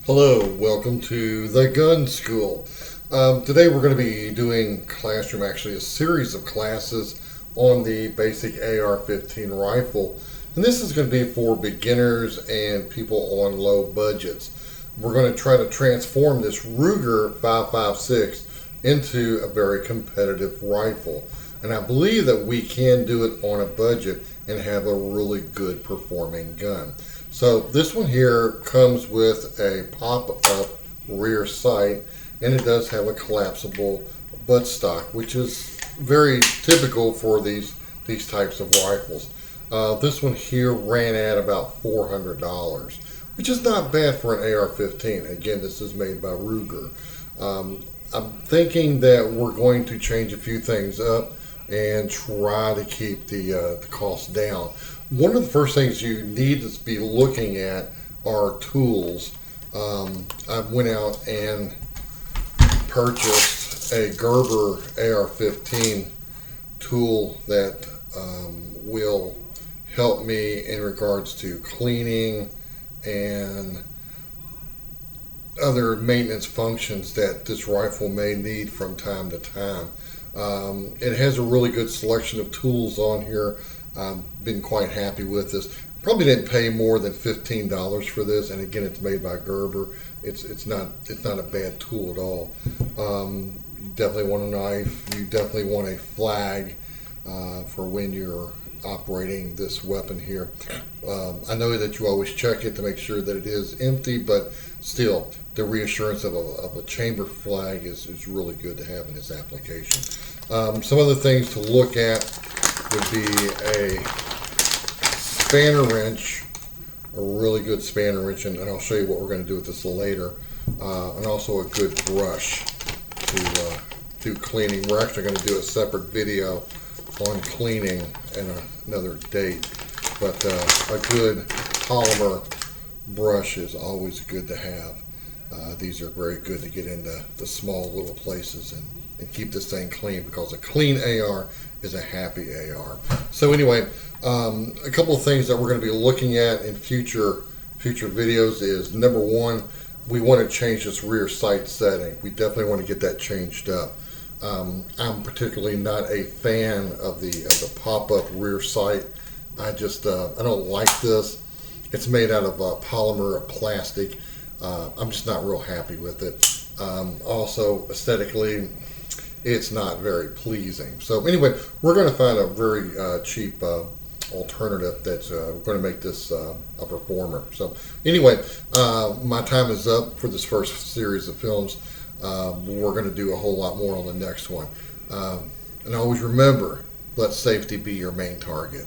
Hello, welcome to the Gun School. Today we're going to be doing classroom, actually a series of classes on the basic AR-15 rifle. And this is going to be for beginners and people on low budgets. We're going to try to transform this Ruger 5.56 into a very competitive rifle. And I believe that we can do it on a budget and have a really good performing gun. So this one here comes with a pop-up rear sight, and it does have a collapsible buttstock, which is very typical for these types of rifles. This one here ran at about $400, which is not bad for an AR-15. Again, this is made by Ruger. I'm thinking that we're going to change a few things up and try to keep the cost down. One of the first things you need to be looking at are tools. I went out and purchased a Gerber AR-15 tool that will help me in regards to cleaning and other maintenance functions that this rifle may need from time to time. It has a really good selection of tools on here. I've been quite happy with this. Probably didn't pay more than $15 for this, and again, it's made by Gerber. It's not a bad tool at all. You definitely want a knife. You definitely want a flag for when you're operating this weapon here. I know that you always check it to make sure that it is empty, but still, the reassurance of a chamber flag is really good to have in this application. Some other things to look at would be a spanner wrench, a really good spanner wrench, and I'll show you what we're going to do with this later, and also a good brush to do cleaning. We're actually going to do a separate video on cleaning and another date, but a good polymer brush is always good to have. These are very good to get into the small little places and keep this thing clean, because a clean AR is a happy AR. So anyway, a couple of things that we're going to be looking at in future videos is, number one, we want to change this rear sight setting. We definitely want to get that changed up. I'm particularly not a fan of the pop-up rear sight. I don't like this. It's made out of polymer plastic. I'm just not real happy with it. Also, aesthetically, it's not very pleasing. So anyway, we're going to find a very cheap alternative that's going to make this a performer. So anyway, my time is up for this first series of films. We're going to do a whole lot more on the next one. And always remember, let safety be your main target.